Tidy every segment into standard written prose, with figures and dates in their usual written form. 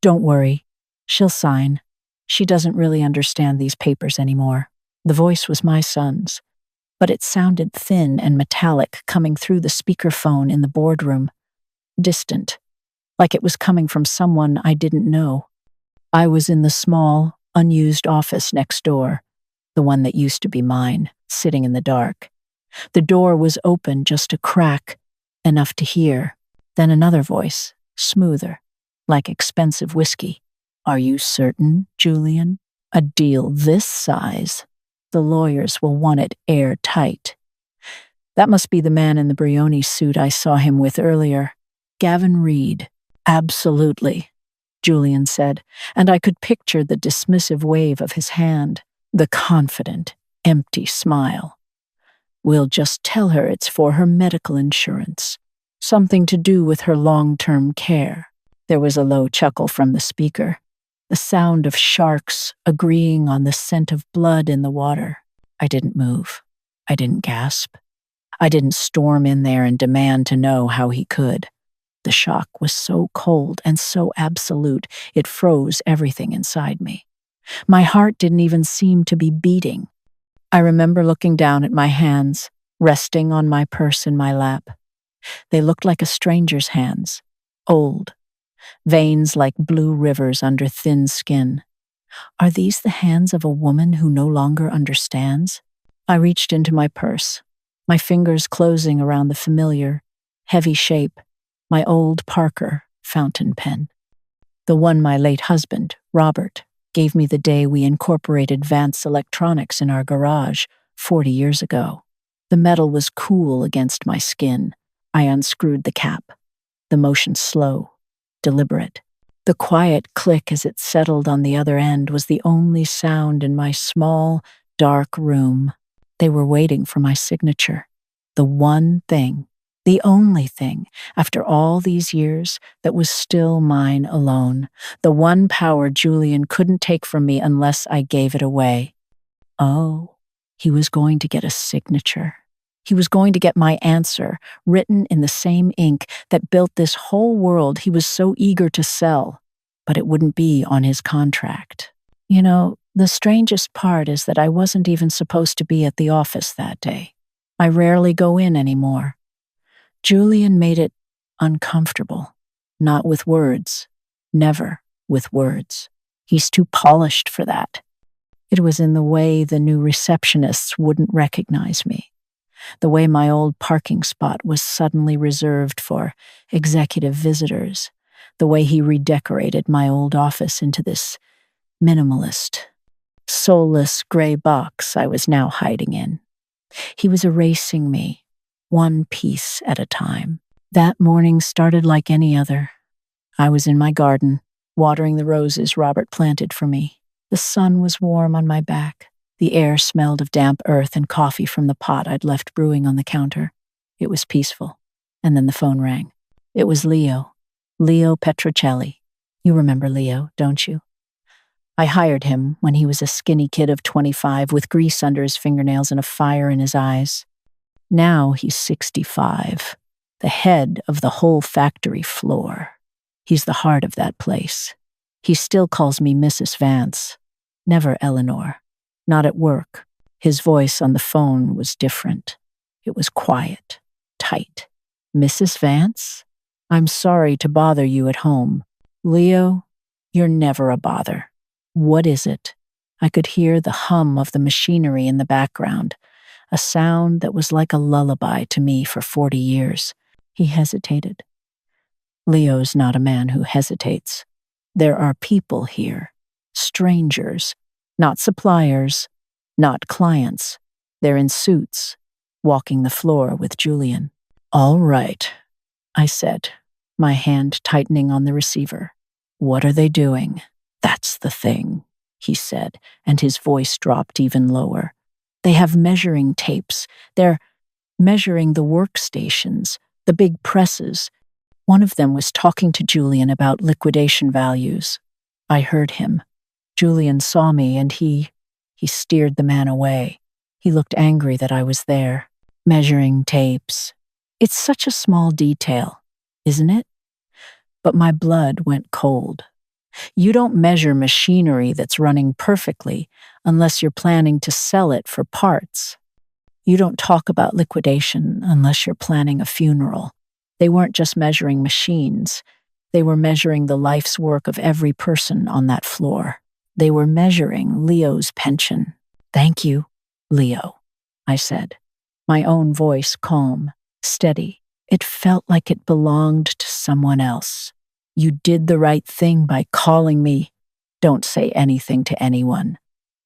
Don't worry. She'll sign. She doesn't really understand these papers anymore. The voice was my son's, but it sounded thin and metallic coming through the speakerphone in the boardroom. Distant, like it was coming from someone I didn't know. I was in the small, unused office next door, the one that used to be mine, sitting in the dark. The door was open just a crack, enough to hear. Then another voice, smoother, like expensive whiskey. Are you certain, Julian? A deal this size? The lawyers will want it airtight. That must be the man in the Brioni suit I saw him with earlier. Gavin Reed. Absolutely, Julian said, and I could picture the dismissive wave of his hand, the confident, empty smile. We'll just tell her it's for her medical insurance. Something to do with her long-term care. There was a low chuckle from the speaker, the sound of sharks agreeing on the scent of blood in the water. I didn't move. I didn't gasp. I didn't storm in there and demand to know how he could. The shock was so cold and so absolute, it froze everything inside me. My heart didn't even seem to be beating. I remember looking down at my hands, resting on my purse in my lap. They looked like a stranger's hands, old, veins like blue rivers under thin skin. Are these the hands of a woman who no longer understands? I reached into my purse, my fingers closing around the familiar, heavy shape, my old Parker fountain pen. The one my late husband, Robert, gave me the day we incorporated Vance Electronics in our garage 40 years ago. The metal was cool against my skin. I unscrewed the cap, the motion slow, deliberate. The quiet click as it settled on the other end was the only sound in my small, dark room. They were waiting for my signature. The one thing, the only thing, after all these years, that was still mine alone. The one power Julian couldn't take from me unless I gave it away. Oh, he was going to get a signature. He was going to get my answer, written in the same ink that built this whole world he was so eager to sell, but it wouldn't be on his contract. You know, the strangest part is that I wasn't even supposed to be at the office that day. I rarely go in anymore. Julian made it uncomfortable, not with words, never with words. He's too polished for that. It was in the way the new receptionists wouldn't recognize me. The way my old parking spot was suddenly reserved for executive visitors. The way he redecorated my old office into this minimalist, soulless gray box I was now hiding in. He was erasing me, one piece at a time. That morning started like any other. I was in my garden, watering the roses Robert planted for me. The sun was warm on my back. The air smelled of damp earth and coffee from the pot I'd left brewing on the counter. It was peaceful. And then the phone rang. It was Leo Petrocelli. You remember Leo, don't you? I hired him when he was a skinny kid of 25 with grease under his fingernails and a fire in his eyes. Now he's 65, the head of the whole factory floor. He's the heart of that place. He still calls me Mrs. Vance, never Eleanor. Not at work. His voice on the phone was different. It was quiet, tight. Mrs. Vance? I'm sorry to bother you at home. Leo, you're never a bother. What is it? I could hear the hum of the machinery in the background, a sound that was like a lullaby to me for 40 years. He hesitated. Leo's not a man who hesitates. There are people here, strangers, not suppliers, not clients. They're in suits, walking the floor with Julian. All right, I said, my hand tightening on the receiver. What are they doing? That's the thing, he said, and his voice dropped even lower. They have measuring tapes. They're measuring the workstations, the big presses. One of them was talking to Julian about liquidation values. I heard him. Julian saw me and he steered the man away. He looked angry that I was there, measuring tapes. It's such a small detail, isn't it? But my blood went cold. You don't measure machinery that's running perfectly unless you're planning to sell it for parts. You don't talk about liquidation unless you're planning a funeral. They weren't just measuring machines. They were measuring the life's work of every person on that floor. They were measuring Leo's pension. "Thank you, Leo," I said, my own voice calm, steady. It felt like it belonged to someone else. "You did the right thing by calling me. Don't say anything to anyone.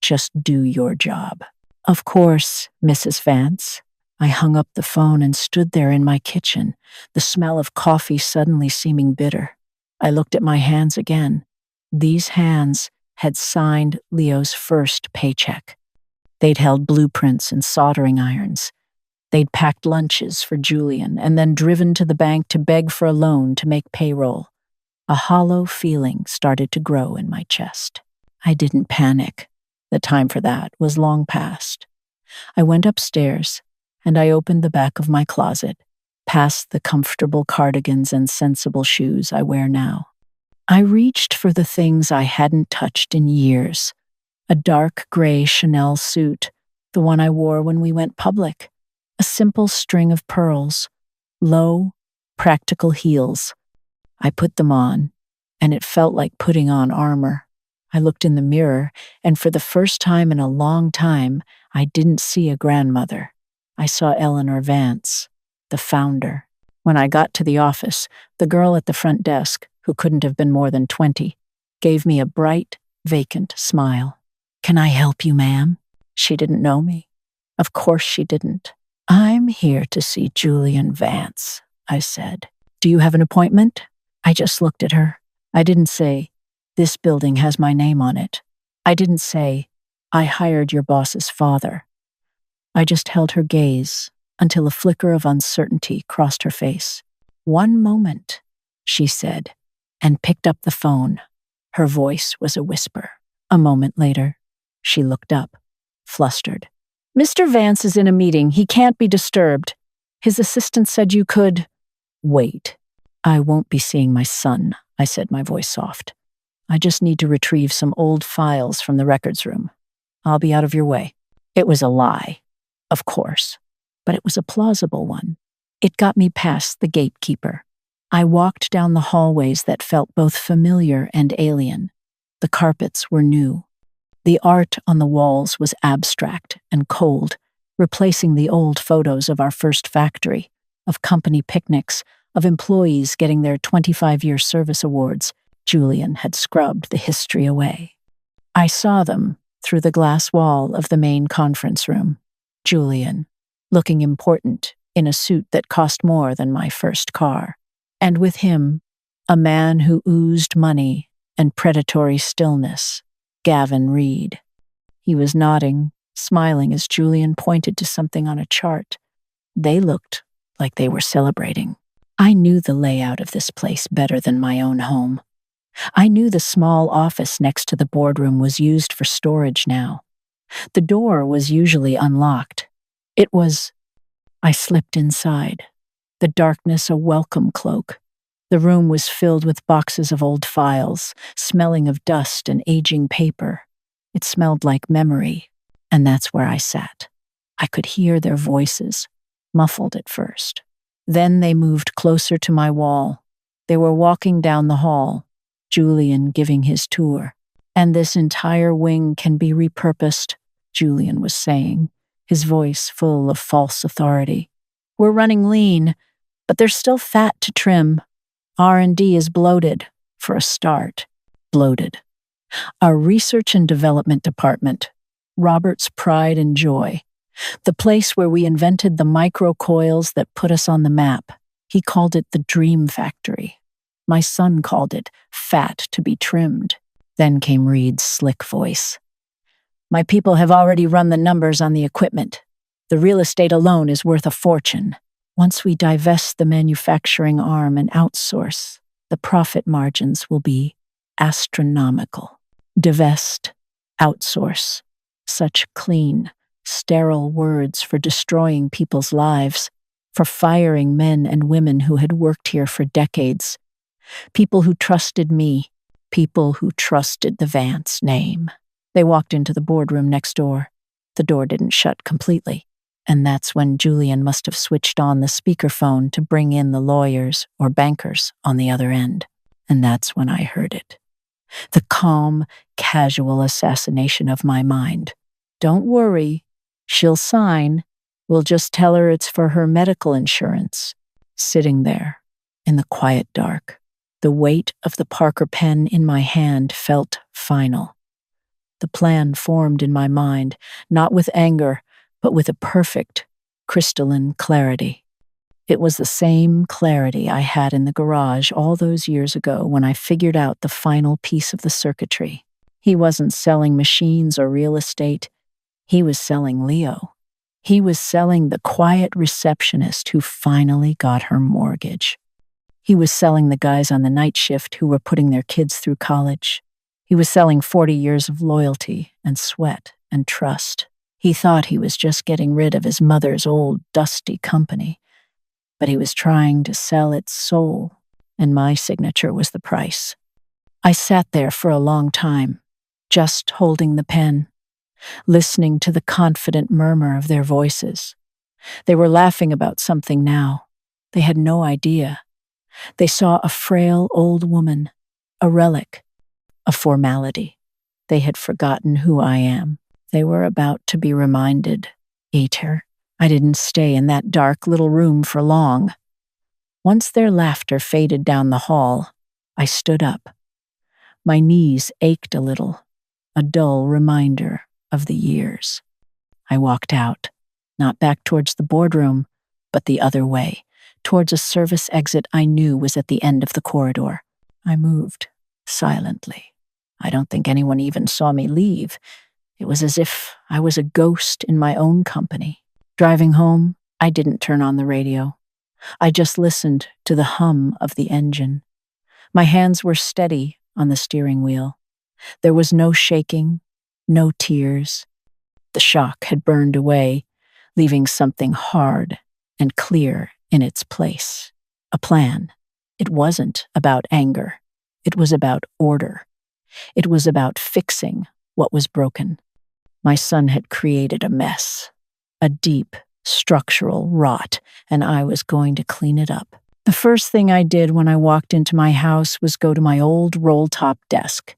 Just do your job." "Of course, Mrs. Vance." I hung up the phone and stood there in my kitchen, the smell of coffee suddenly seeming bitter. I looked at my hands again. These hands had signed Leo's first paycheck. They'd held blueprints and soldering irons. They'd packed lunches for Julian and then driven to the bank to beg for a loan to make payroll. A hollow feeling started to grow in my chest. I didn't panic. The time for that was long past. I went upstairs, and I opened the back of my closet, past the comfortable cardigans and sensible shoes I wear now. I reached for the things I hadn't touched in years. A dark gray Chanel suit, the one I wore when we went public. A simple string of pearls. Low, practical heels. I put them on, and it felt like putting on armor. I looked in the mirror, and for the first time in a long time, I didn't see a grandmother. I saw Eleanor Vance, the founder. When I got to the office, the girl at the front desk, who couldn't have been more than 20, gave me a bright, vacant smile. "Can I help you, ma'am?" She didn't know me. Of course she didn't. "I'm here to see Julian Vance," I said. "Do you have an appointment?" I just looked at her. I didn't say, "This building has my name on it." I didn't say, "I hired your boss's father." I just held her gaze until a flicker of uncertainty crossed her face. "One moment," she said, and picked up the phone. Her voice was a whisper. A moment later, she looked up, flustered. "Mr. Vance is in a meeting. He can't be disturbed. His assistant said you could—" "Wait. I won't be seeing my son," I said, my voice soft. "I just need to retrieve some old files from the records room. I'll be out of your way." It was a lie, of course, but it was a plausible one. It got me past the gatekeeper. I walked down the hallways that felt both familiar and alien. The carpets were new. The art on the walls was abstract and cold, replacing the old photos of our first factory, of company picnics, of employees getting their 25-year service awards. Julian had scrubbed the history away. I saw them through the glass wall of the main conference room. Julian, looking important in a suit that cost more than my first car. And with him, a man who oozed money and predatory stillness, Gavin Reed. He was nodding, smiling as Julian pointed to something on a chart. They looked like they were celebrating. I knew the layout of this place better than my own home. I knew the small office next to the boardroom was used for storage now. The door was usually unlocked. I slipped inside. The darkness a welcome cloak. The room was filled with boxes of old files, smelling of dust and aging paper. It smelled like memory, and that's where I sat. I could hear their voices, muffled at first. Then they moved closer to my wall. They were walking down the hall, Julian giving his tour. "And this entire wing can be repurposed," Julian was saying, his voice full of false authority. "We're running lean, but there's still fat to trim. R&D is bloated, for a start. Bloated. Our research and development department, Robert's pride and joy. The place where we invented the microcoils that put us on the map. He called it the Dream Factory. My son called it fat to be trimmed." Then came Reed's slick voice. "My people have already run the numbers on the equipment. The real estate alone is worth a fortune. Once we divest the manufacturing arm and outsource, the profit margins will be astronomical. Divest, outsource. Such clean, sterile words for destroying people's lives, for firing men and women who had worked here for decades. People who trusted me, People who trusted the Vance name. They walked into the boardroom next door. The door didn't shut completely, and that's when Julian must have switched on the speakerphone to bring in the lawyers or bankers on the other end. And that's when I heard it. The calm, casual assassination of my mind. Don't worry, she'll sign. We'll just tell her it's for her medical insurance. Sitting there, in the quiet dark, the weight of the Parker pen in my hand felt final. The plan formed in my mind, not with anger, but with a perfect, crystalline clarity. It was the same clarity I had in the garage all those years ago when I figured out the final piece of the circuitry. He wasn't selling machines or real estate. He was selling Leo. He was selling the quiet receptionist who finally got her mortgage. He was selling the guys on the night shift who were putting their kids through college. He was selling 40 years of loyalty and sweat and trust. He thought he was just getting rid of his mother's old, dusty company, but he was trying to sell its soul, and my signature was the price. I sat there for a long time, just holding the pen, listening to the confident murmur of their voices. They were laughing about something now. They had no idea. They saw a frail old woman, a relic, a formality. They had forgotten who I am. They were about to be reminded. Eater. I didn't stay in that dark little room for long. Once their laughter faded down the hall, I stood up. My knees ached a little, a dull reminder of the years. I walked out, not back towards the boardroom, but the other way, towards a service exit I knew was at the end of the corridor. I moved, silently. I don't think anyone even saw me leave. It was as if I was a ghost in my own company. Driving home, I didn't turn on the radio. I just listened to the hum of the engine. My hands were steady on the steering wheel. There was no shaking, no tears. The shock had burned away, leaving something hard and clear in its place. A plan. It wasn't about anger. It was about order. It was about fixing what was broken. My son had created a mess, a deep, structural rot, and I was going to clean it up. The first thing I did when I walked into my house was go to my old roll-top desk.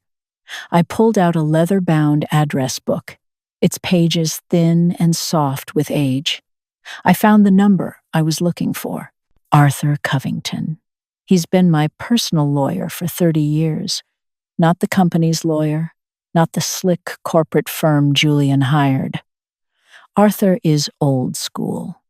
I pulled out a leather-bound address book, its pages thin and soft with age. I found the number I was looking for, Arthur Covington. He's been my personal lawyer for 30 years, not the company's lawyer, not the slick corporate firm Julian hired. Arthur is old school.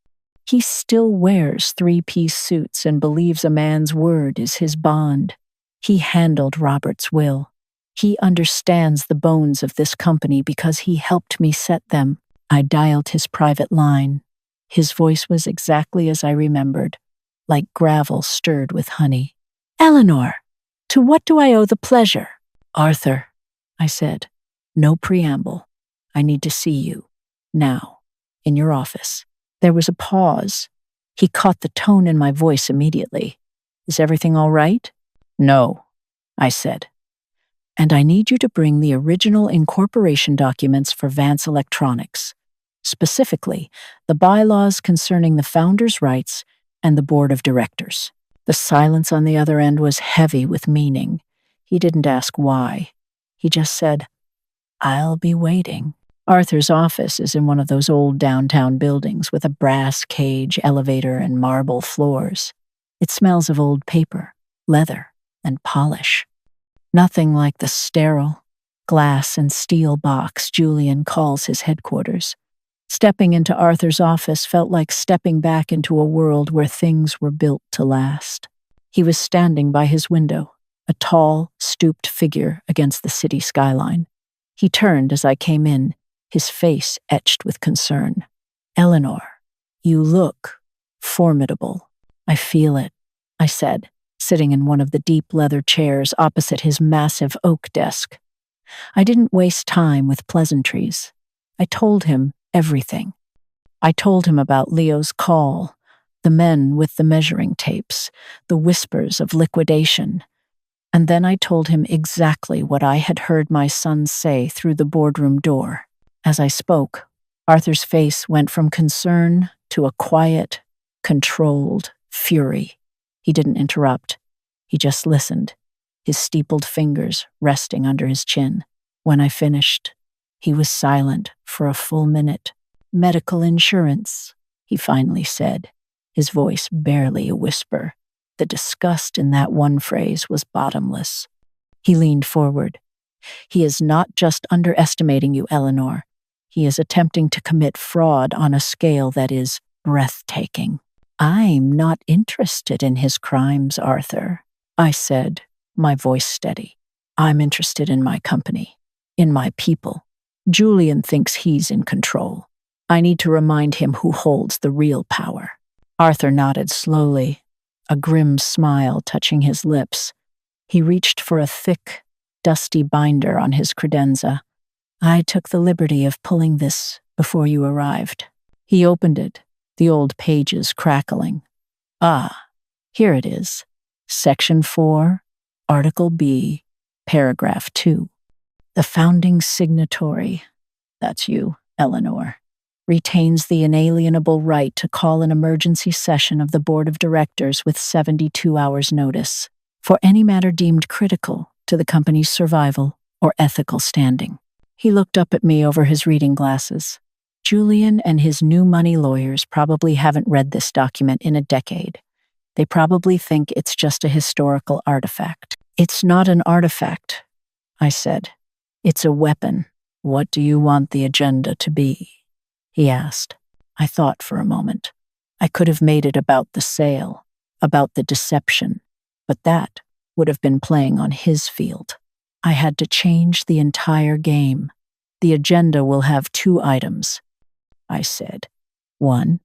He still wears three-piece suits and believes a man's word is his bond. He handled Robert's will. He understands the bones of this company because he helped me set them. I dialed his private line. His voice was exactly as I remembered, like gravel stirred with honey. "Eleanor, to what do I owe the pleasure?" "Arthur," I said. "No preamble. I need to see you. Now, in your office." There was a pause. He caught the tone in my voice immediately. "Is everything all right?" "No," I said. "And I need you to bring the original incorporation documents for Vance Electronics, specifically the bylaws concerning the founder's rights and the board of directors." The silence on the other end was heavy with meaning. He didn't ask why. He just said, "I'll be waiting." Arthur's office is in one of those old downtown buildings with a brass cage, elevator, and marble floors. It smells of old paper, leather, and polish. Nothing like the sterile, glass and steel box Julian calls his headquarters. Stepping into Arthur's office felt like stepping back into a world where things were built to last. He was standing by his window, a tall, stooped figure against the city skyline. He turned as I came in, his face etched with concern. "Eleanor, you look formidable." "I feel it," I said, sitting in one of the deep leather chairs opposite his massive oak desk. I didn't waste time with pleasantries. I told him everything. I told him about Leo's call, the men with the measuring tapes, the whispers of liquidation. And then I told him exactly what I had heard my son say through the boardroom door. As I spoke, Arthur's face went from concern to a quiet, controlled fury. He didn't interrupt. He just listened, his steepled fingers resting under his chin. When I finished, he was silent for a full minute. "Medical insurance," he finally said, his voice barely a whisper. The disgust in that one phrase was bottomless. He leaned forward. "He is not just underestimating you, Eleanor. He is attempting to commit fraud on a scale that is breathtaking." "I'm not interested in his crimes, Arthur," I said, my voice steady. "I'm interested in my company, in my people. Julian thinks he's in control. I need to remind him who holds the real power." Arthur nodded slowly, a grim smile touching his lips. He reached for a thick, dusty binder on his credenza. "I took the liberty of pulling this before you arrived." He opened it, the old pages crackling. "Ah, here it is. Section 4, Article B, Paragraph 2. The founding signatory, that's you, Eleanor, retains the inalienable right to call an emergency session of the Board of Directors with 72 hours' notice for any matter deemed critical to the company's survival or ethical standing." He looked up at me over his reading glasses. "Julian and his new money lawyers probably haven't read this document in a decade. They probably think it's just a historical artifact." "It's not an artifact," I said. "It's a weapon." "What do you want the agenda to be?" he asked. I thought for a moment. I could have made it about the sale, about the deception, but that would have been playing on his field. I had to change the entire game. "The agenda will have 2 items," I said. "1,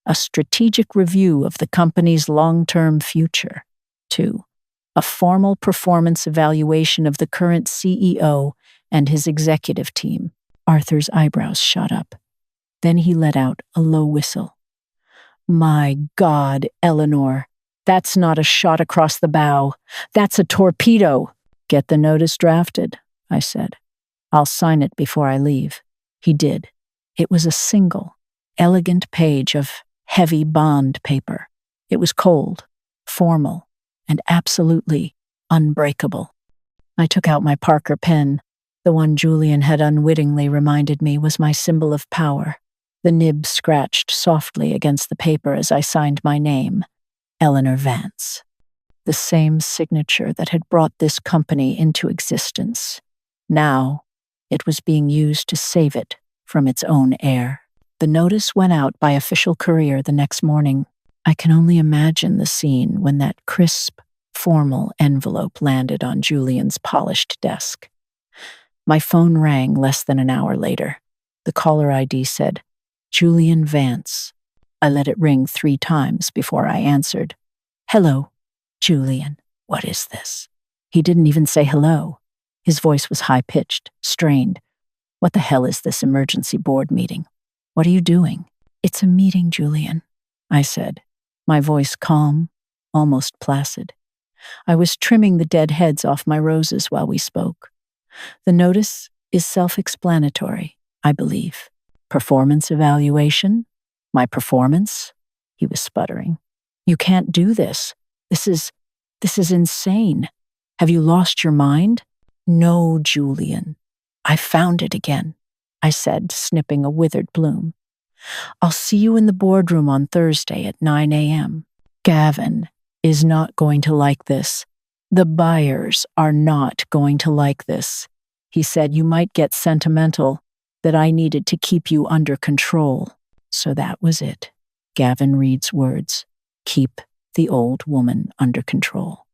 a strategic review of the company's long-term future. 2, a formal performance evaluation of the current CEO and his executive team." Arthur's eyebrows shot up. Then he let out a low whistle. "My God, Eleanor, that's not a shot across the bow. That's a torpedo." "Get the notice drafted," I said. "I'll sign it before I leave." He did. It was a single, elegant page of heavy bond paper. It was cold, formal, and absolutely unbreakable. I took out my Parker pen. The one Julian had unwittingly reminded me was my symbol of power. The nib scratched softly against the paper as I signed my name, Eleanor Vance. The same signature that had brought this company into existence. Now, it was being used to save it from its own heir. The notice went out by official courier the next morning. I can only imagine the scene when that crisp, formal envelope landed on Julian's polished desk. My phone rang less than an hour later. The caller ID said, "Julian Vance." I let it ring 3 times before I answered. "Hello, Julian. What is this?" He didn't even say hello. His voice was high-pitched, strained. "What the hell is this emergency board meeting? What are you doing?" "It's a meeting, Julian," I said, my voice calm, almost placid. I was trimming the dead heads off my roses while we spoke. "The notice is self-explanatory, I believe. Performance evaluation? My performance?" He was sputtering. "You can't do this. This is insane. Have you lost your mind?" "No, Julian. I found it again," I said, snipping a withered bloom. "I'll see you in the boardroom on Thursday at 9 a.m. Gavin is not going to like this. The buyers are not going to like this. He said you might get sentimental, that I needed to keep you under control." So that was it. Gavin Reed's words. Keep the old woman under control.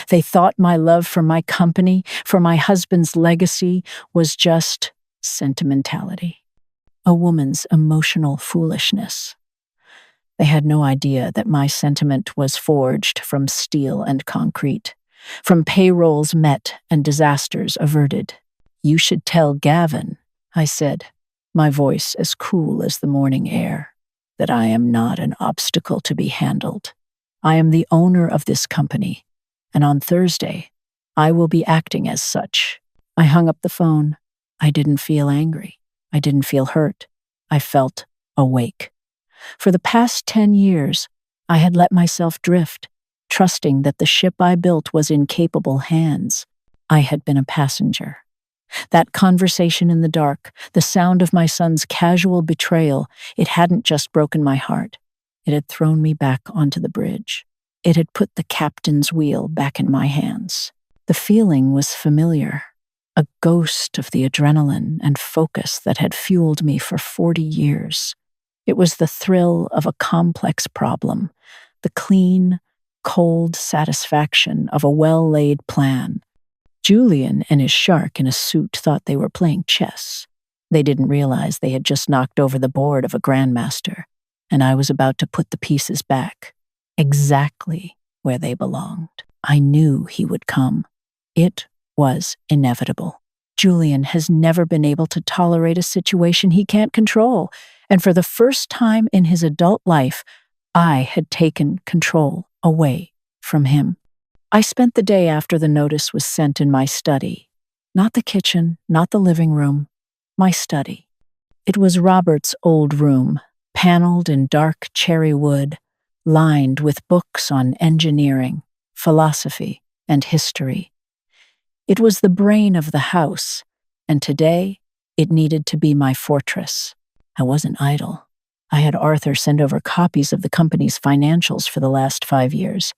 They thought my love for my company, for my husband's legacy, was just sentimentality. A woman's emotional foolishness. They had no idea that my sentiment was forged from steel and concrete, from payrolls met and disasters averted. "You should tell Gavin," I said, my voice as cool as the morning air, "that I am not an obstacle to be handled. I am the owner of this company, and on Thursday, I will be acting as such. I hung up the phone. I didn't feel angry. I didn't feel hurt. I felt awake. For the past 10 years, I had let myself drift, trusting that the ship I built was in capable hands. I had been a passenger. That conversation in the dark, the sound of my son's casual betrayal, it hadn't just broken my heart. It had thrown me back onto the bridge. It had put the captain's wheel back in my hands. The feeling was familiar, a ghost of the adrenaline and focus that had fueled me for 40 years. It was the thrill of a complex problem, the clean, cold satisfaction of a well-laid plan. Julian and his shark in a suit thought they were playing chess. They didn't realize they had just knocked over the board of a grandmaster, and I was about to put the pieces back, exactly where they belonged. I knew he would come. It was inevitable. Julian has never been able to tolerate a situation he can't control, and for the first time in his adult life, I had taken control away from him. I spent the day after the notice was sent in my study. Not the kitchen, not the living room, my study. It was Robert's old room, paneled in dark cherry wood, lined with books on engineering, philosophy, and history. It was the brain of the house, and today it needed to be my fortress. I wasn't idle. I had Arthur send over copies of the company's financials for the last 5 years.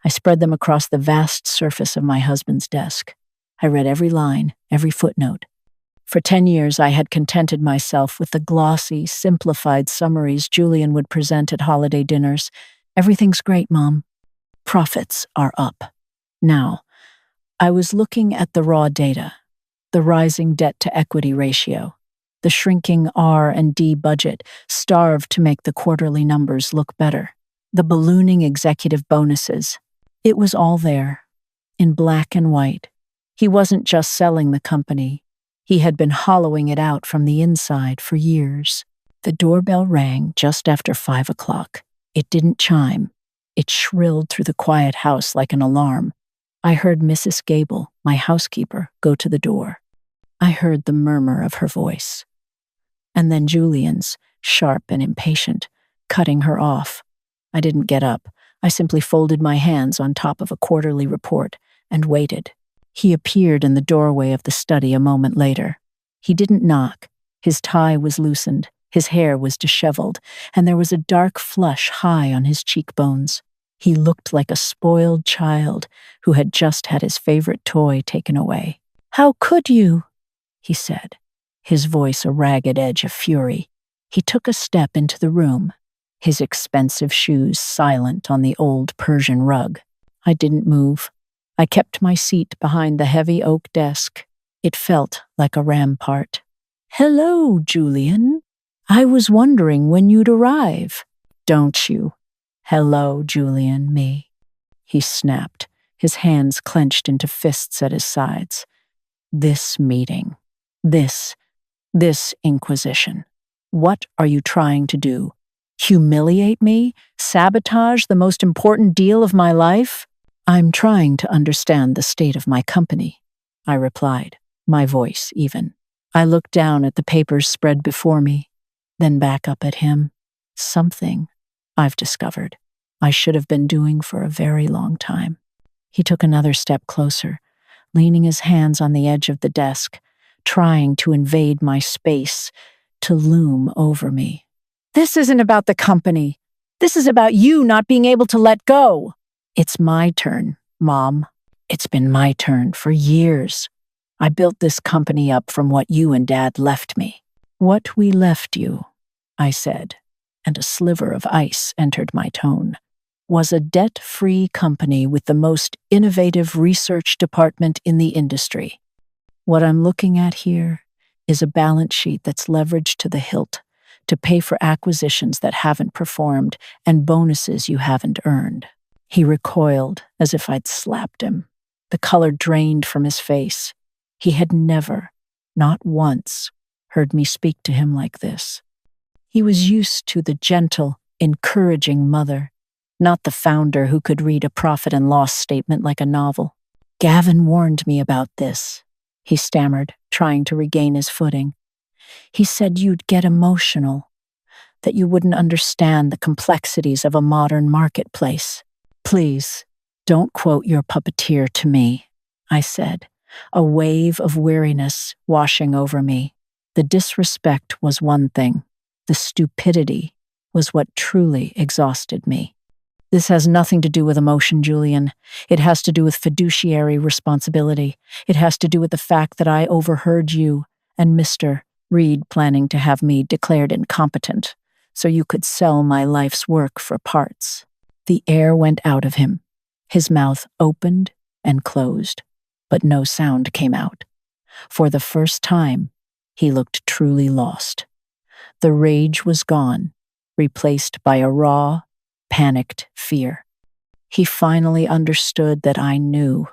I spread them across the vast surface of my husband's desk. I read every line, every footnote. For 10 years, I had contented myself with the glossy, simplified summaries Julian would present at holiday dinners. Everything's great, Mom. Profits are up. Now, I was looking at the raw data, the rising debt-to-equity ratio, the shrinking R&D budget starved to make the quarterly numbers look better, the ballooning executive bonuses. It was all there, in black and white. He wasn't just selling the company. He had been hollowing it out from the inside for years. The doorbell rang just after 5 o'clock. It didn't chime. It shrilled through the quiet house like an alarm. I heard Mrs. Gable, my housekeeper, go to the door. I heard the murmur of her voice. And then Julian's, sharp and impatient, cutting her off. I didn't get up. I simply folded my hands on top of a quarterly report and waited. He appeared in the doorway of the study a moment later. He didn't knock. His tie was loosened, his hair was disheveled, and there was a dark flush high on his cheekbones. He looked like a spoiled child who had just had his favorite toy taken away. "How could you?" he said, his voice a ragged edge of fury. He took a step into the room, his expensive shoes silent on the old Persian rug. I didn't move. I kept my seat behind the heavy oak desk. It felt like a rampart. "Hello, Julian. I was wondering when you'd arrive." "Don't you? Hello, Julian, me," he snapped, his hands clenched into fists at his sides. "This meeting. This inquisition. What are you trying to do? Humiliate me? Sabotage the most important deal of my life?" "I'm trying to understand the state of my company," I replied, my voice even. I looked down at the papers spread before me, then back up at him. Something I've discovered I should have been doing for a very long time. He took another step closer, leaning his hands on the edge of the desk, trying to invade my space, to loom over me. "This isn't about the company. This is about you not being able to let go." "It's my turn, Mom. It's been my turn for years. I built this company up from what you and Dad left me." "What we left you," I said, and a sliver of ice entered my tone, "was a debt-free company with the most innovative research department in the industry. What I'm looking at here is a balance sheet that's leveraged to the hilt to pay for acquisitions that haven't performed and bonuses you haven't earned." He recoiled as if I'd slapped him. The color drained from his face. He had never, not once, heard me speak to him like this. He was used to the gentle, encouraging mother, not the founder who could read a profit and loss statement like a novel. Gavin warned me about this, he stammered, trying to regain his footing. He said you'd get emotional, that you wouldn't understand the complexities of a modern marketplace. Please, don't quote your puppeteer to me, I said, a wave of weariness washing over me. The disrespect was one thing. The stupidity was what truly exhausted me. This has nothing to do with emotion, Julian. It has to do with fiduciary responsibility. It has to do with the fact that I overheard you and Mr. Reed planning to have me declared incompetent so you could sell my life's work for parts. The air went out of him. His mouth opened and closed, but no sound came out. For the first time, he looked truly lost. The rage was gone, replaced by a raw, panicked fear. He finally understood that I knew,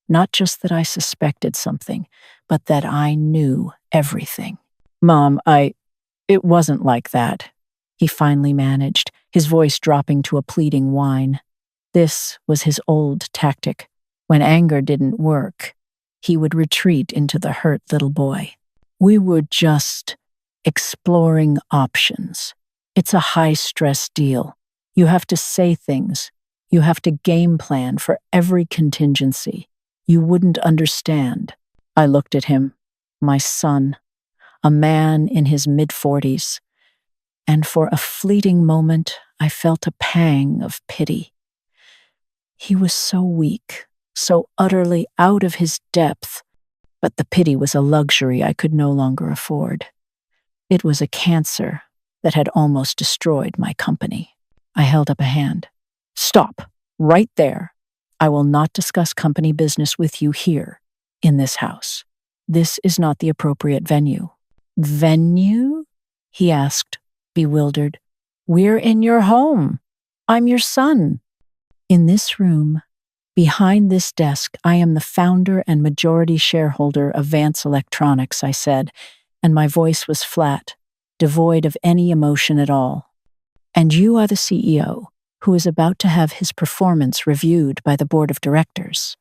not just that I suspected something, but that I knew everything. Mom, it wasn't like that, he finally managed, his voice dropping to a pleading whine. This was his old tactic. When anger didn't work, he would retreat into the hurt little boy. We were just exploring options. It's a high-stress deal. You have to say things. You have to game plan for every contingency. You wouldn't understand. I looked at him, my son, a man in his mid-40s, and for a fleeting moment I felt a pang of pity. He was so weak, so utterly out of his depth, but the pity was a luxury I could no longer afford. It was a cancer that had almost destroyed my company. I held up a hand. Stop, right there. I will not discuss company business with you here, in this house. This is not the appropriate venue. Venue? He asked, bewildered. We're in your home. I'm your son. In this room, behind this desk, I am the founder and majority shareholder of Vance Electronics, I said, and my voice was flat, devoid of any emotion at all. And you are the CEO, who is about to have his performance reviewed by the board of directors.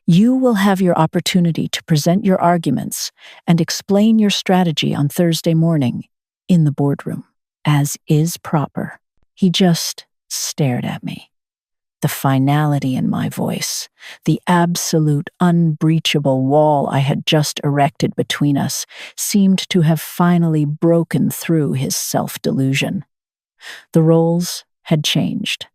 You will have your opportunity to present your arguments and explain your strategy on Thursday morning in the boardroom, as is proper. He just stared at me. The finality in my voice, the absolute unbreachable wall I had just erected between us, seemed to have finally broken through his self-delusion. The roles had changed.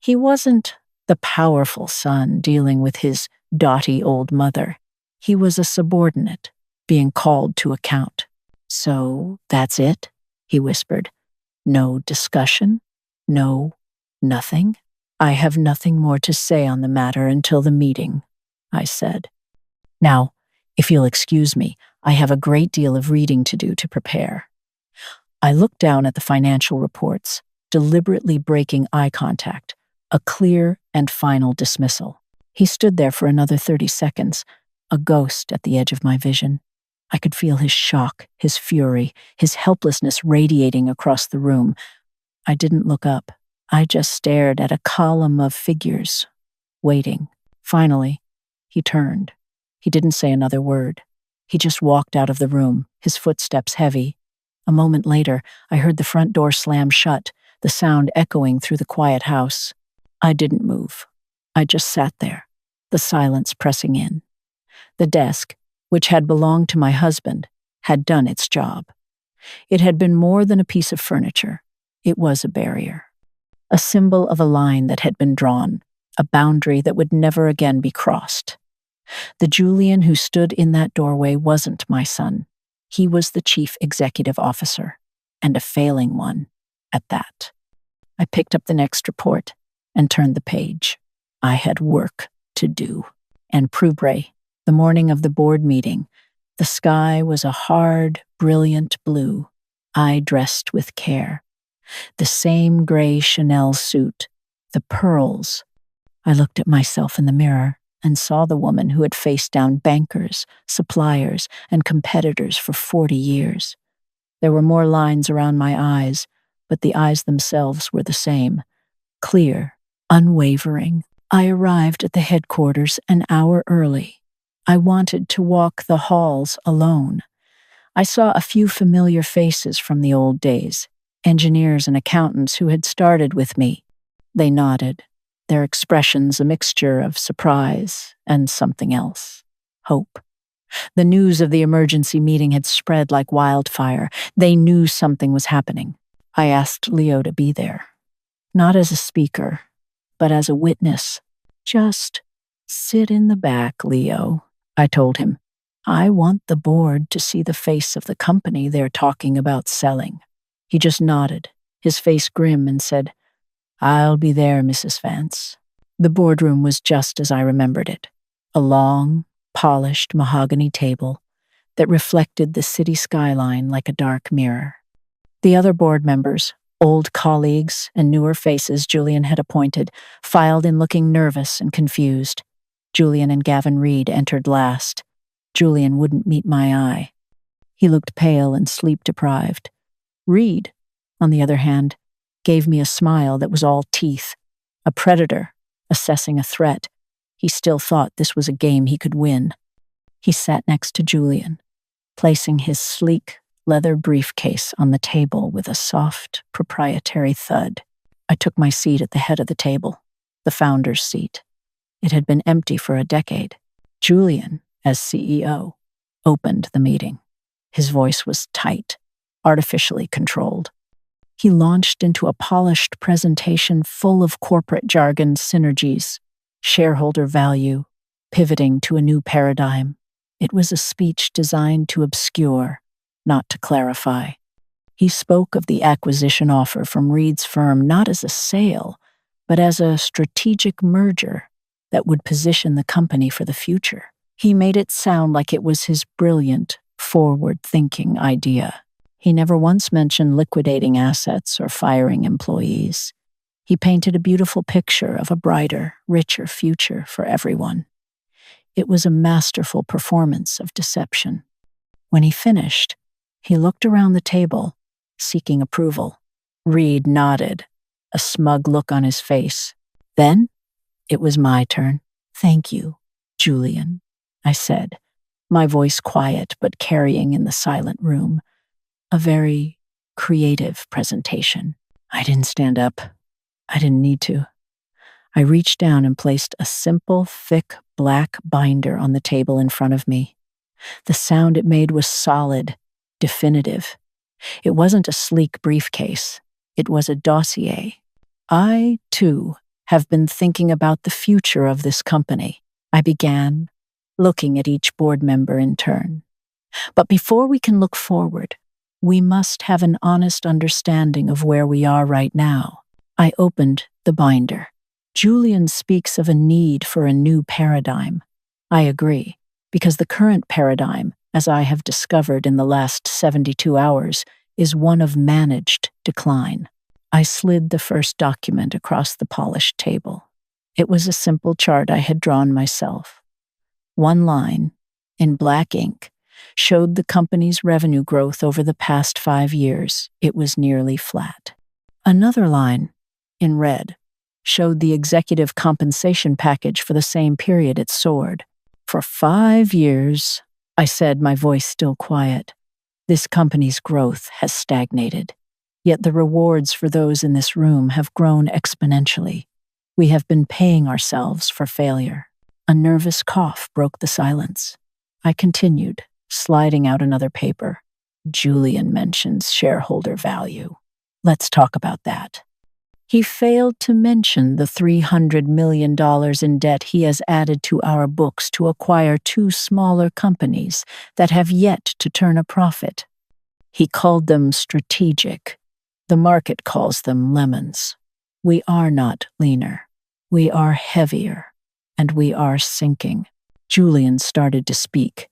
He wasn't the powerful son dealing with his dotty old mother. He was a subordinate, being called to account. So that's it, he whispered. No discussion? No, nothing? I have nothing more to say on the matter until the meeting, I said. Now, if you'll excuse me, I have a great deal of reading to do to prepare. I looked down at the financial reports, deliberately breaking eye contact, a clear and final dismissal. He stood there for another 30 seconds, a ghost at the edge of my vision. I could feel his shock, his fury, his helplessness radiating across the room. I didn't look up. I just stared at a column of figures, waiting. Finally, he turned. He didn't say another word. He just walked out of the room, his footsteps heavy. A moment later, I heard the front door slam shut, the sound echoing through the quiet house. I didn't move. I just sat there, the silence pressing in. The desk, which had belonged to my husband, had done its job. It had been more than a piece of furniture. It was a barrier. A symbol of a line that had been drawn, a boundary that would never again be crossed. The Julian who stood in that doorway wasn't my son. He was the chief executive officer, and a failing one at that. I picked up the next report and turned the page. I had work to do. And Proubre, the morning of the board meeting, the sky was a hard, brilliant blue. I dressed with care. The same gray Chanel suit, the pearls. I looked at myself in the mirror and saw the woman who had faced down bankers, suppliers, and competitors for 40 years. There were more lines around my eyes, but the eyes themselves were the same, clear, unwavering, I arrived at the headquarters an hour early. I wanted to walk the halls alone. I saw a few familiar faces from the old days, engineers and accountants who had started with me. They nodded, their expressions a mixture of surprise and something else, hope. The news of the emergency meeting had spread like wildfire. They knew something was happening. I asked Leo to be there, not as a speaker, but as a witness. Just sit in the back, Leo, I told him. I want the board to see the face of the company they're talking about selling. He just nodded, his face grim, and said, I'll be there, Mrs. Vance. The boardroom was just as I remembered it. A long, polished mahogany table that reflected the city skyline like a dark mirror. The other board members, old colleagues and newer faces Julian had appointed, filed in looking nervous and confused. Julian and Gavin Reed entered last. Julian wouldn't meet my eye. He looked pale and sleep-deprived. Reed, on the other hand, gave me a smile that was all teeth. A predator, assessing a threat. He still thought this was a game he could win. He sat next to Julian, placing his sleek leather briefcase on the table with a soft, proprietary thud. I took my seat at the head of the table, the founder's seat. It had been empty for a decade. Julian, as CEO, opened the meeting. His voice was tight, artificially controlled. He launched into a polished presentation full of corporate jargon synergies, shareholder value, pivoting to a new paradigm. It was a speech designed to obscure, not to clarify. He spoke of the acquisition offer from Reed's firm not as a sale, but as a strategic merger that would position the company for the future. He made it sound like it was his brilliant, forward-thinking idea. He never once mentioned liquidating assets or firing employees. He painted a beautiful picture of a brighter, richer future for everyone. It was a masterful performance of deception. When he finished, he looked around the table, seeking approval. Reed nodded, a smug look on his face. Then, it was my turn. Thank you, Julian, I said, my voice quiet but carrying in the silent room. A very creative presentation. I didn't stand up. I didn't need to. I reached down and placed a simple, thick, black binder on the table in front of me. The sound it made was solid, definitive. It wasn't a sleek briefcase. It was a dossier. I, too, have been thinking about the future of this company. I began, looking at each board member in turn. But before we can look forward, we must have an honest understanding of where we are right now. I opened the binder. Julian speaks of a need for a new paradigm. I agree, because the current paradigm, as I have discovered in the last 72 hours, is one of managed decline. I slid the first document across the polished table. It was a simple chart I had drawn myself. One line, in black ink, showed the company's revenue growth over the past 5 years. It was nearly flat. Another line, in red, showed the executive compensation package for the same period. It soared. For 5 years, I said, my voice still quiet, this company's growth has stagnated. Yet the rewards for those in this room have grown exponentially. We have been paying ourselves for failure. A nervous cough broke the silence. I continued, sliding out another paper. Julian mentions shareholder value. Let's talk about that. He failed to mention the $300 million in debt he has added to our books to acquire 2 smaller companies that have yet to turn a profit. He called them strategic. The market calls them lemons. We are not leaner. We are heavier. And we are sinking. Julian started to speak.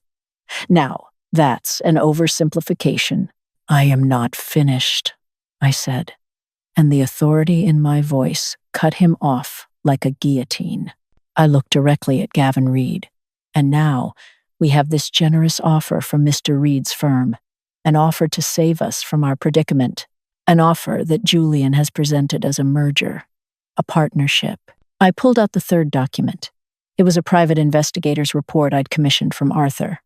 Now, that's an oversimplification. I am not finished, I said, and the authority in my voice cut him off like a guillotine. I looked directly at Gavin Reed, and now we have this generous offer from Mr. Reed's firm, an offer to save us from our predicament, an offer that Julian has presented as a merger, a partnership. I pulled out the third document. It was a private investigator's report I'd commissioned from Arthur.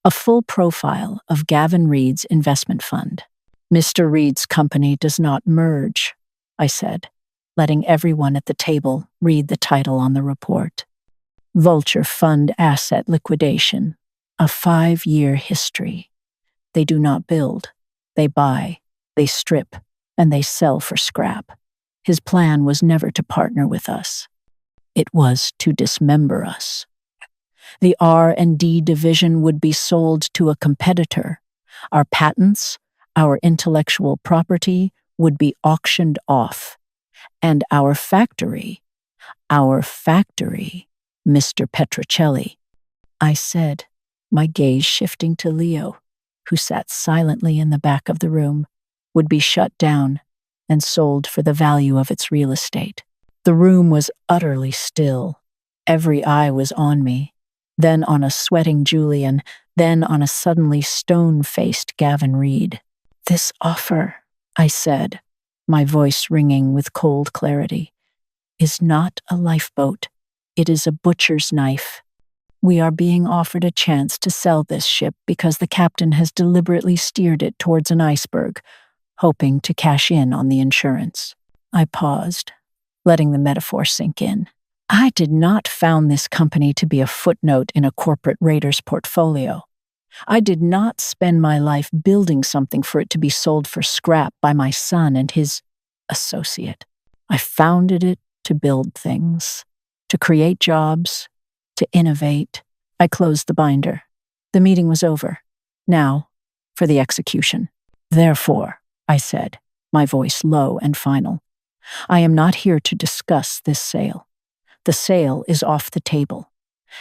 A full profile of Gavin Reed's investment fund. Mr. Reed's company does not merge, I said, letting everyone at the table read the title on the report. Vulture Fund Asset Liquidation. A 5-year history. They do not build. They buy. They strip. And they sell for scrap. His plan was never to partner with us. It was to dismember us. The R&D division would be sold to a competitor. Our patents, our intellectual property would be auctioned off. And our factory, Mr. Petrocelli, I said, my gaze shifting to Leo, who sat silently in the back of the room, would be shut down and sold for the value of its real estate. The room was utterly still. Every eye was on me, then on a sweating Julian, then on a suddenly stone-faced Gavin Reed. This offer, I said, my voice ringing with cold clarity, is not a lifeboat. It is a butcher's knife. We are being offered a chance to sell this ship because the captain has deliberately steered it towards an iceberg, hoping to cash in on the insurance. I paused, letting the metaphor sink in. I did not found this company to be a footnote in a corporate raider's portfolio. I did not spend my life building something for it to be sold for scrap by my son and his associate. I founded it to build things, to create jobs, to innovate. I closed the binder. The meeting was over. Now, for the execution. Therefore, I said, my voice low and final, I am not here to discuss this sale. The sale is off the table.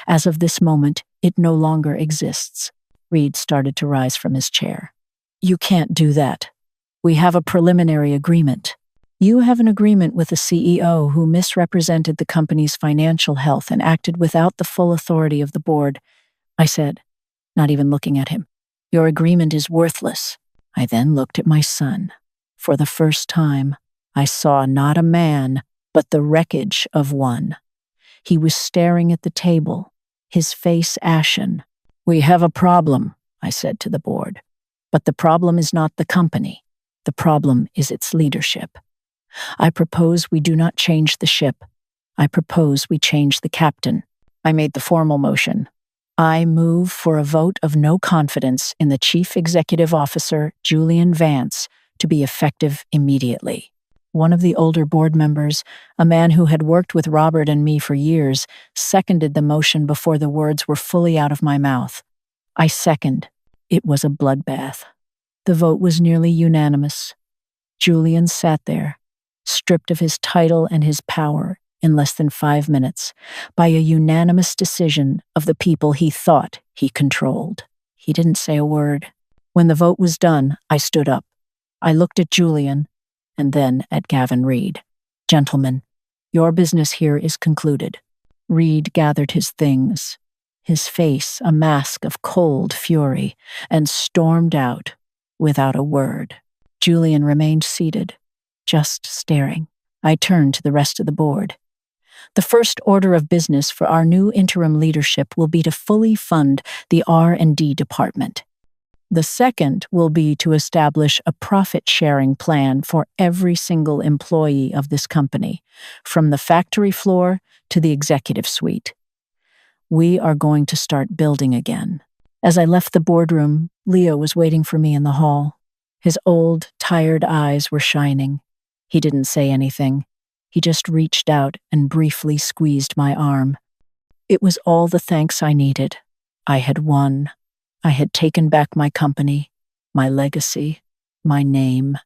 As of this moment, it no longer exists. Reed started to rise from his chair. You can't do that. We have a preliminary agreement. You have an agreement with a CEO who misrepresented the company's financial health and acted without the full authority of the board, I said, not even looking at him. Your agreement is worthless. I then looked at my son. For the first time, I saw not a man, but the wreckage of one. He was staring at the table, his face ashen. We have a problem, I said to the board. But the problem is not the company. The problem is its leadership. I propose we do not change the ship. I propose we change the captain. I made the formal motion. I move for a vote of no confidence in the Chief Executive Officer, Julian Vance, to be effective immediately. One of the older board members, a man who had worked with Robert and me for years, seconded the motion before the words were fully out of my mouth. I second. It was a bloodbath. The vote was nearly unanimous. Julian sat there, stripped of his title and his power in less than 5 minutes, by a unanimous decision of the people he thought he controlled. He didn't say a word. When the vote was done, I stood up. I looked at Julian, and then at Gavin Reed. Gentlemen, your business here is concluded. Reed gathered his things, his face a mask of cold fury, and stormed out without a word. Julian remained seated, just staring. I turned to the rest of the board. The first order of business for our new interim leadership will be to fully fund the R&D department. The second will be to establish a profit-sharing plan for every single employee of this company, from the factory floor to the executive suite. We are going to start building again. As I left the boardroom, Leo was waiting for me in the hall. His old, tired eyes were shining. He didn't say anything. He just reached out and briefly squeezed my arm. It was all the thanks I needed. I had won. I had taken back my company, my legacy, my name.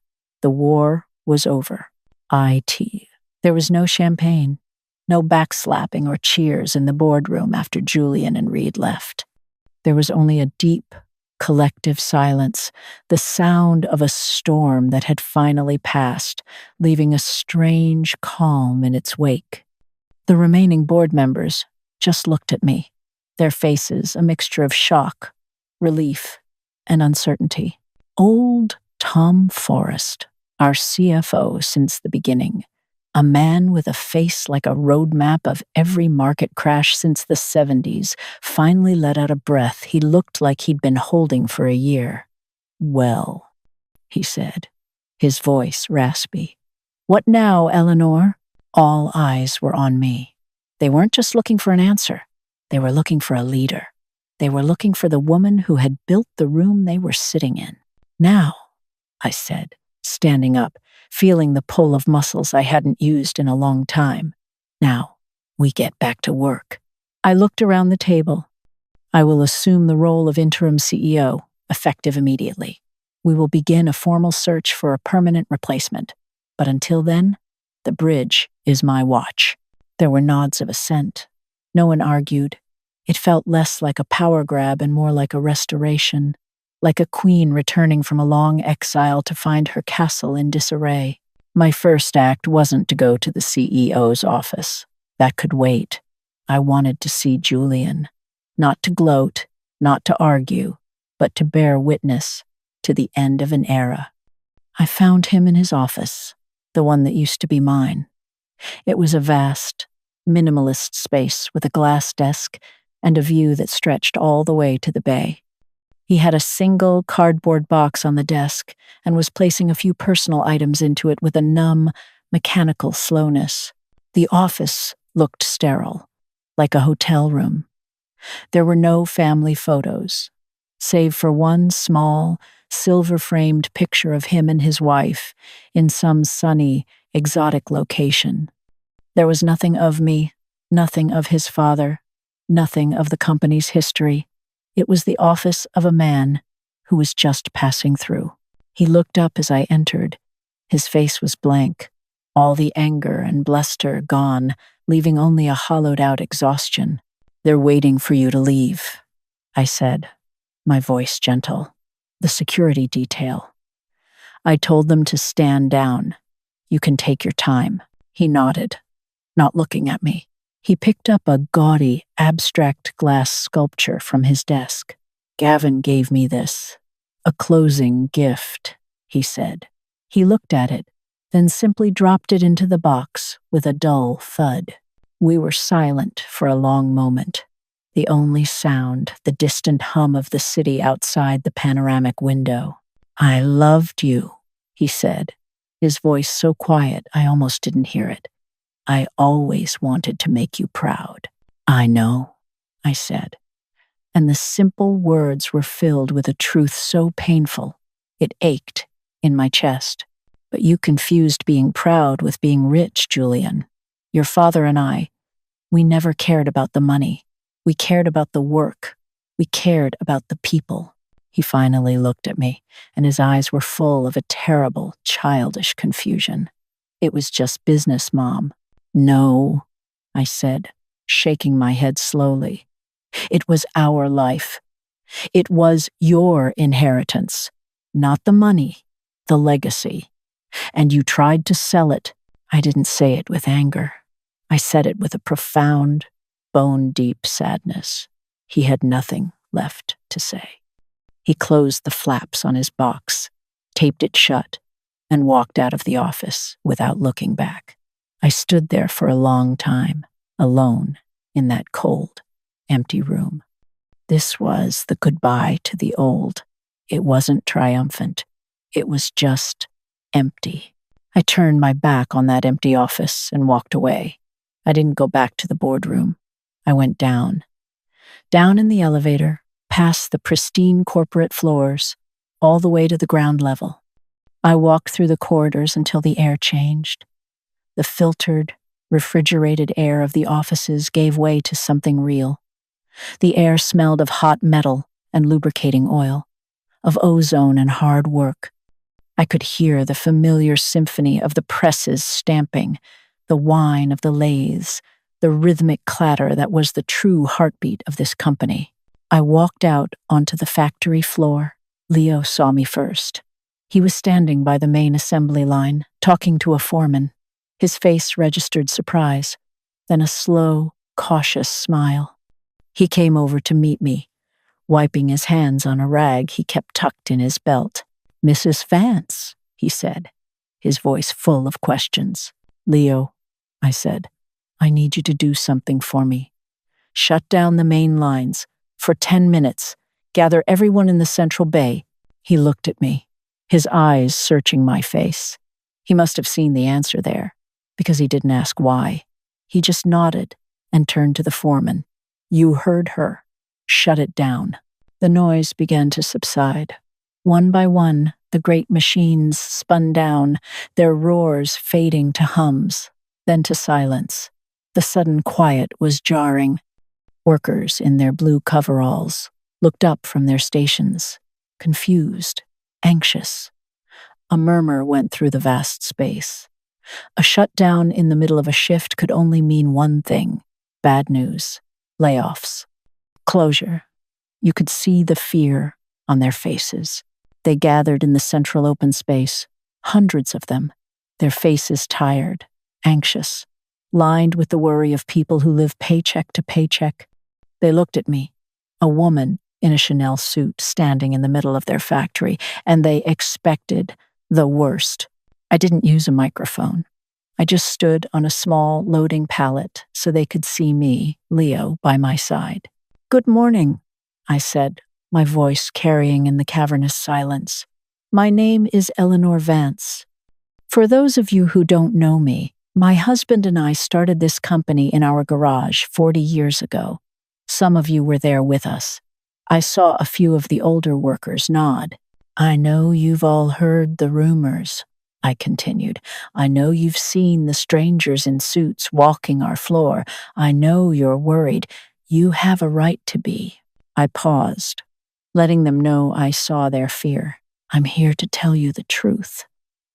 The war was over. There was no champagne, no backslapping or cheers in the boardroom after Julian and Reed left. There was only a deep, collective silence, the sound of a storm that had finally passed, leaving a strange calm in its wake. The remaining board members just looked at me, their faces a mixture of shock, relief, and uncertainty. Old Tom Forrest, our CFO since the beginning, A man with a face like a roadmap of every market crash since the 70s finally let out a breath he looked like he'd been holding for a year. "Well," he said, his voice raspy. "What now, Eleanor?" All eyes were on me. They weren't just looking for an answer. They were looking for a leader. They were looking for the woman who had built the room they were sitting in. "Now," I said, standing up, feeling the pull of muscles I hadn't used in a long time. "Now, we get back to work." I looked around the table. "I will assume the role of interim CEO, effective immediately. We will begin a formal search for a permanent replacement. But until then, the bridge is my watch." There were nods of assent. No one argued. It felt less like a power grab and more like a restoration, like a queen returning from a long exile to find her castle in disarray. My first act wasn't to go to the CEO's office. That could wait. I wanted to see Julian. Not to gloat, not to argue, but to bear witness to the end of an era. I found him in his office, the one that used to be mine. It was a vast, minimalist space with a glass desk and a view that stretched all the way to the bay. He had a single cardboard box on the desk and was placing a few personal items into it with a numb, mechanical slowness. The office looked sterile, like a hotel room. There were no family photos, save for one small, silver-framed picture of him and his wife in some sunny, exotic location. There was nothing of me, nothing of his father, nothing of the company's history. It was the office of a man who was just passing through. He looked up as I entered. His face was blank, all the anger and bluster gone, leaving only a hollowed-out exhaustion. "They're waiting for you to leave," I said, my voice gentle. "The security detail." I told them to stand down. "You can take your time." He nodded, not looking at me. He picked up a gaudy, abstract glass sculpture from his desk. "Gavin gave me this. A closing gift," he said. He looked at it, then simply dropped it into the box with a dull thud. We were silent for a long moment. The only sound, the distant hum of the city outside the panoramic window. "I loved you," he said, his voice so quiet I almost didn't hear it. "I always wanted to make you proud." "I know," I said, and the simple words were filled with a truth so painful, it ached in my chest. "But you confused being proud with being rich, Julian. Your father and I, we never cared about the money. We cared about the work. We cared about the people." He finally looked at me, and his eyes were full of a terrible, childish confusion. "It was just business, Mom." "No," I said, shaking my head slowly. "It was our life. It was your inheritance, not the money, the legacy. And you tried to sell it." I didn't say it with anger. I said it with a profound, bone-deep sadness. He had nothing left to say. He closed the flaps on his box, taped it shut, and walked out of the office without looking back. I stood there for a long time, alone, in that cold, empty room. This was the goodbye to the old. It wasn't triumphant. It was just empty. I turned my back on that empty office and walked away. I didn't go back to the boardroom. I went down. Down in the elevator, past the pristine corporate floors, all the way to the ground level. I walked through the corridors until the air changed. The filtered, refrigerated air of the offices gave way to something real. The air smelled of hot metal and lubricating oil, of ozone and hard work. I could hear the familiar symphony of the presses stamping, the whine of the lathes, the rhythmic clatter that was the true heartbeat of this company. I walked out onto the factory floor. Leo saw me first. He was standing by the main assembly line, talking to a foreman. His face registered surprise, then a slow, cautious smile. He came over to meet me, wiping his hands on a rag he kept tucked in his belt. "Mrs. Vance," he said, his voice full of questions. Leo, I said, I need you to do something for me. Shut down the main lines for 10 minutes. Gather everyone in the central bay. He looked at me, his eyes searching my face. He must have seen the answer there, because he didn't ask why. He just nodded and turned to the foreman. You heard her. Shut it down. The noise began to subside. One by one, the great machines spun down, their roars fading to hums, then to silence. The sudden quiet was jarring. Workers in their blue coveralls looked up from their stations, confused, anxious. A murmur went through the vast space. A shutdown in the middle of a shift could only mean one thing: bad news, layoffs, closure. You could see the fear on their faces. They gathered in the central open space, hundreds of them, their faces tired, anxious, lined with the worry of people who live paycheck to paycheck. They looked at me, a woman in a Chanel suit standing in the middle of their factory, and they expected the worst. I didn't use a microphone. I just stood on a small loading pallet so they could see me, Leo, by my side. Good morning, I said, my voice carrying in the cavernous silence. My name is Eleanor Vance. For those of you who don't know me, my husband and I started this company in our garage 40 years ago. Some of you were there with us. I saw a few of the older workers nod. I know you've all heard the rumors, I continued. I know you've seen the strangers in suits walking our floor. I know you're worried. You have a right to be. I paused, letting them know I saw their fear. I'm here to tell you the truth.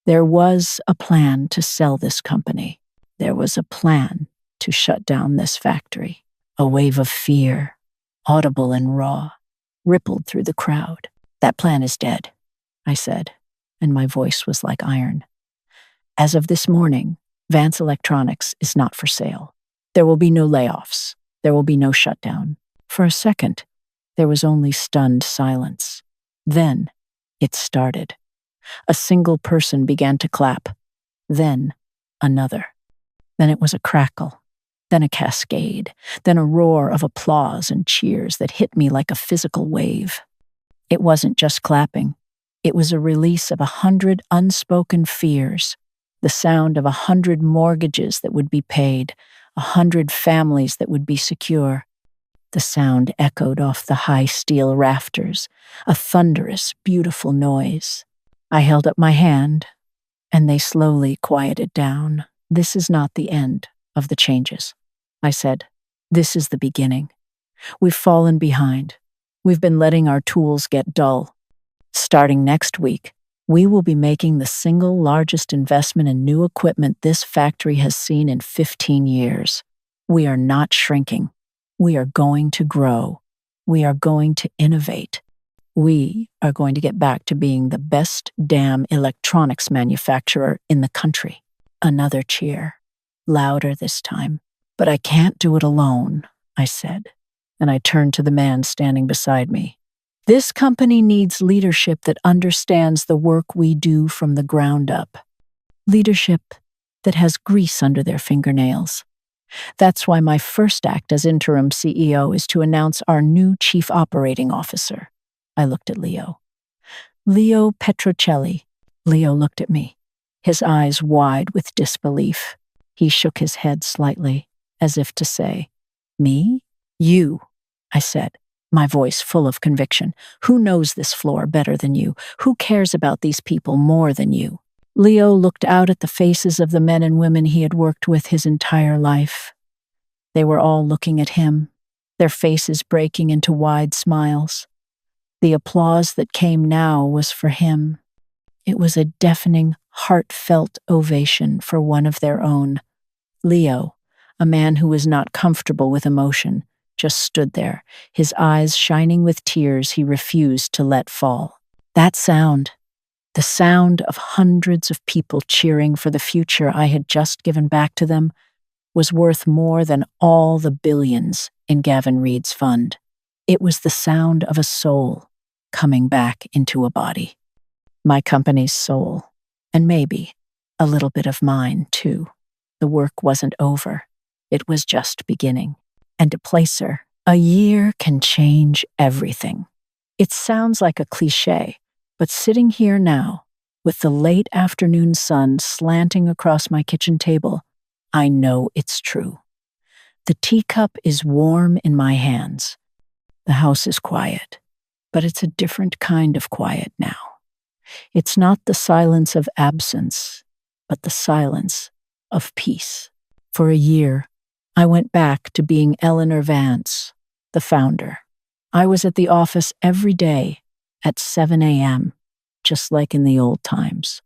There was a plan to sell this company. There was a plan to shut down this factory. A wave of fear, audible and raw, rippled through the crowd. That plan is dead, I said, and my voice was like iron. As of this morning, Vance Electronics is not for sale. There will be no layoffs. There will be no shutdown. For a second, there was only stunned silence. Then, it started. A single person began to clap. Then, another. Then it was a crackle. Then a cascade. Then a roar of applause and cheers that hit me like a physical wave. It wasn't just clapping. It was a release of 100 unspoken fears, the sound of 100 mortgages that would be paid, 100 families that would be secure. The sound echoed off the high steel rafters, a thunderous, beautiful noise. I held up my hand, and they slowly quieted down. This is not the end of the changes, I said. This is the beginning. We've fallen behind. We've been letting our tools get dull. Starting next week, we will be making the single largest investment in new equipment this factory has seen in 15 years. We are not shrinking. We are going to grow. We are going to innovate. We are going to get back to being the best damn electronics manufacturer in the country. Another cheer, louder this time. But I can't do it alone, I said, and I turned to the man standing beside me. This company needs leadership that understands the work we do from the ground up. Leadership that has grease under their fingernails. That's why my first act as interim CEO is to announce our new Chief Operating Officer. I looked at Leo. Leo Petrocelli. Leo looked at me, his eyes wide with disbelief. He shook his head slightly, as if to say, Me? You, I said, my voice full of conviction. Who knows this floor better than you? Who cares about these people more than you? Leo looked out at the faces of the men and women he had worked with his entire life. They were all looking at him, their faces breaking into wide smiles. The applause that came now was for him. It was a deafening, heartfelt ovation for one of their own. Leo, a man who was not comfortable with emotion, just stood there, his eyes shining with tears he refused to let fall. That sound, the sound of hundreds of people cheering for the future I had just given back to them, was worth more than all the billions in Gavin Reed's fund. It was the sound of a soul coming back into a body. My company's soul, and maybe a little bit of mine, too. The work wasn't over. It was just beginning. And to place her, a year can change everything. It sounds like a cliché, but sitting here now, with the late afternoon sun slanting across my kitchen table, I know it's true. The teacup is warm in my hands. The house is quiet, but it's a different kind of quiet now. It's not the silence of absence, but the silence of peace. For a year, I went back to being Eleanor Vance, the founder. I was at the office every day at 7 a.m., just like in the old times.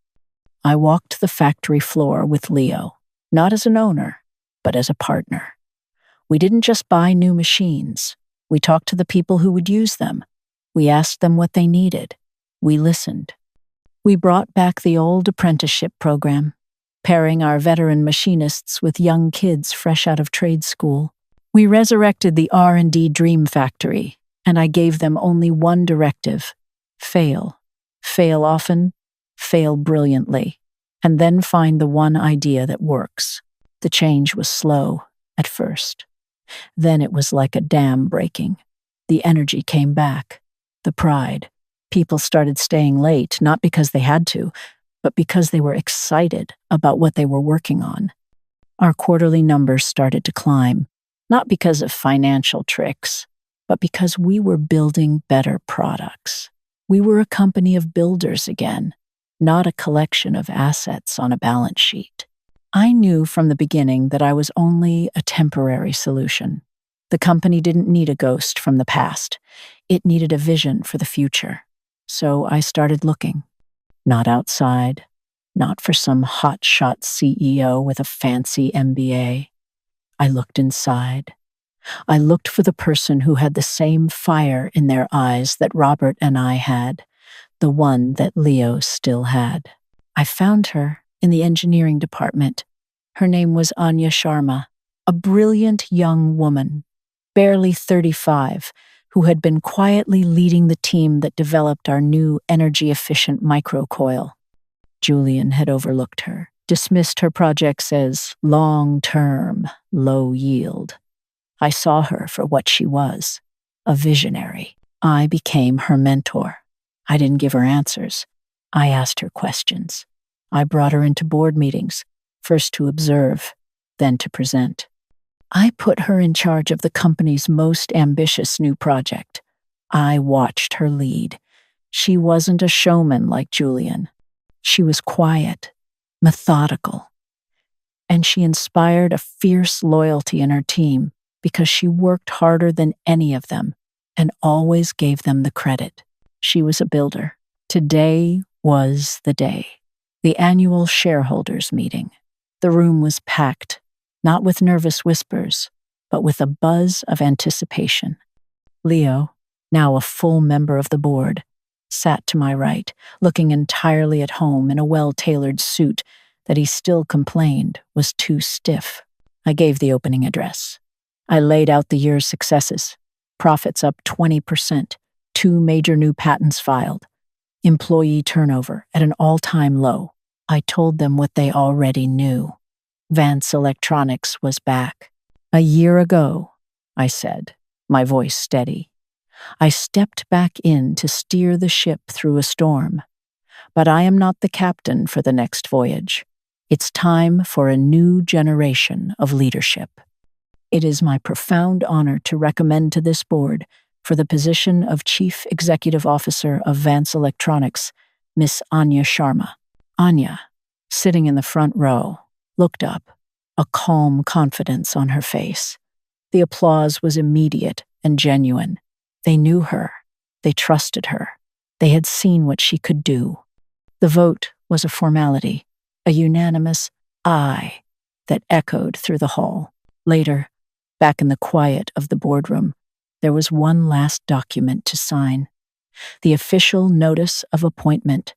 I walked the factory floor with Leo, not as an owner, but as a partner. We didn't just buy new machines. We talked to the people who would use them. We asked them what they needed. We listened. We brought back the old apprenticeship program, pairing our veteran machinists with young kids fresh out of trade school. We resurrected the R&D Dream Factory, and I gave them only one directive: fail. Fail often, fail brilliantly, and then find the one idea that works. The change was slow at first. Then it was like a dam breaking. The energy came back, the pride. People started staying late, not because they had to, but because they were excited about what they were working on. Our quarterly numbers started to climb, not because of financial tricks, but because we were building better products. We were a company of builders again, not a collection of assets on a balance sheet. I knew from the beginning that I was only a temporary solution. The company didn't need a ghost from the past. It needed a vision for the future. So I started looking. Not outside, not for some hotshot CEO with a fancy MBA. I looked inside. I looked for the person who had the same fire in their eyes that Robert and I had, the one that Leo still had. I found her in the engineering department. Her name was Anya Sharma, a brilliant young woman, barely 35, who had been quietly leading the team that developed our new energy-efficient microcoil. Julian had overlooked her, dismissed her projects as long-term, low-yield. I saw her for what she was, a visionary. I became her mentor. I didn't give her answers. I asked her questions. I brought her into board meetings, first to observe, then to present. I put her in charge of the company's most ambitious new project. I watched her lead. She wasn't a showman like Julian. She was quiet, methodical, and she inspired a fierce loyalty in her team because she worked harder than any of them and always gave them the credit. She was a builder. Today was the day. The annual shareholders meeting. The room was packed, not with nervous whispers, but with a buzz of anticipation. Leo, now a full member of the board, sat to my right, looking entirely at home in a well-tailored suit that he still complained was too stiff. I gave the opening address. I laid out the year's successes. Profits up 20%, 2 major new patents filed, employee turnover at an all-time low. I told them what they already knew. Vance Electronics was back. A year ago, I said, my voice steady. I stepped back in to steer the ship through a storm. But I am not the captain for the next voyage. It's time for a new generation of leadership. It is my profound honor to recommend to this board, for the position of Chief Executive Officer of Vance Electronics, Miss Anya Sharma. Anya, sitting in the front row, looked up, a calm confidence on her face. The applause was immediate and genuine. They knew her. They trusted her. They had seen what she could do. The vote was a formality, a unanimous aye that echoed through the hall. Later, back in the quiet of the boardroom, there was one last document to sign. The official notice of appointment.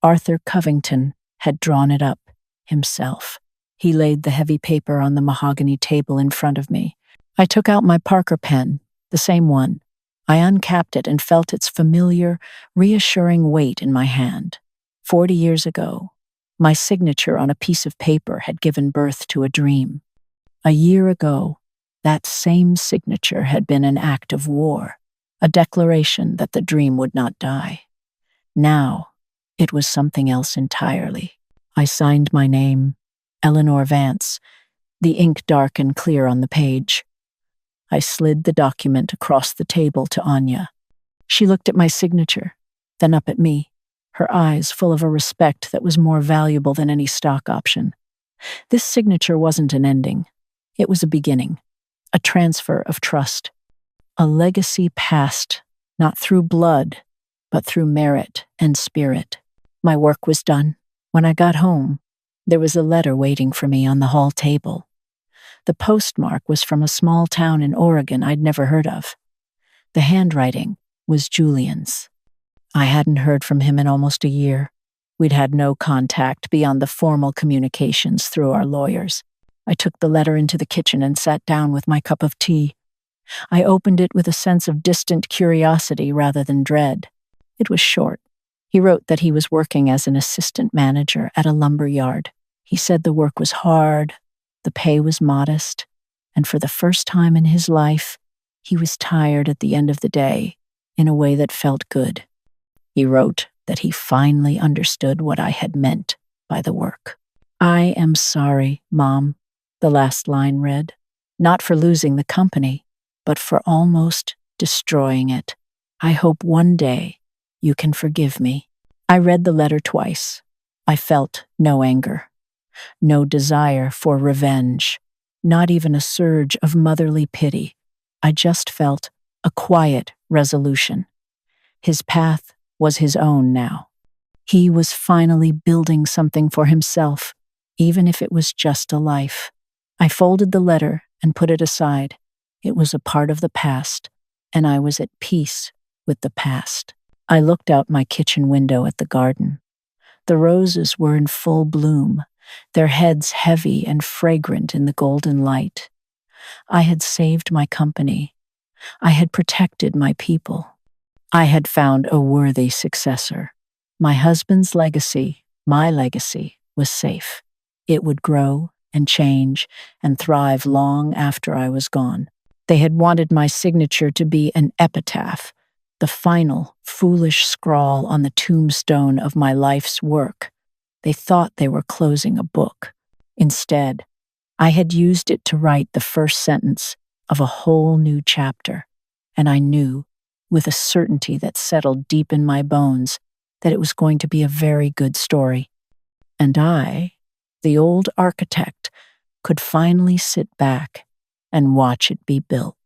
Arthur Covington had drawn it up himself. He laid the heavy paper on the mahogany table in front of me. I took out my Parker pen, the same one. I uncapped it and felt its familiar, reassuring weight in my hand. 40 years ago, My signature on a piece of paper had given birth to a dream. A year ago, that same signature had been an act of war, a declaration that the dream would not die. Now, it was something else entirely. I signed my name, Eleanor Vance, the ink dark and clear on the page. I slid the document across the table to Anya. She looked at my signature, then up at me, her eyes full of a respect that was more valuable than any stock option. This signature wasn't an ending. It was a beginning, a transfer of trust, a legacy passed, not through blood, but through merit and spirit. My work was done. When I got home, there was a letter waiting for me on the hall table. The postmark was from a small town in Oregon I'd never heard of. The handwriting was Julian's. I hadn't heard from him in almost a year. We'd had no contact beyond the formal communications through our lawyers. I took the letter into the kitchen and sat down with my cup of tea. I opened it with a sense of distant curiosity rather than dread. It was short. He wrote that he was working as an assistant manager at a lumber yard. He said the work was hard, the pay was modest, and for the first time in his life, he was tired at the end of the day in a way that felt good. He wrote that he finally understood what I had meant by the work. "I am sorry, Mom," the last line read, "not for losing the company, but for almost destroying it. I hope one day you can forgive me." I read the letter twice. I felt no anger, no desire for revenge, not even a surge of motherly pity. I just felt a quiet resolution. His path was his own now. He was finally building something for himself, even if it was just a life. I folded the letter and put it aside. It was a part of the past, and I was at peace with the past. I looked out my kitchen window at the garden. The roses were in full bloom, their heads heavy and fragrant in the golden light. I had saved my company. I had protected my people. I had found a worthy successor. My husband's legacy, my legacy, was safe. It would grow and change and thrive long after I was gone. They had wanted my signature to be an epitaph, the final, foolish scrawl on the tombstone of my life's work. They thought they were closing a book. Instead, I had used it to write the first sentence of a whole new chapter, and I knew, with a certainty that settled deep in my bones, that it was going to be a very good story. And I, the old architect, could finally sit back and watch it be built.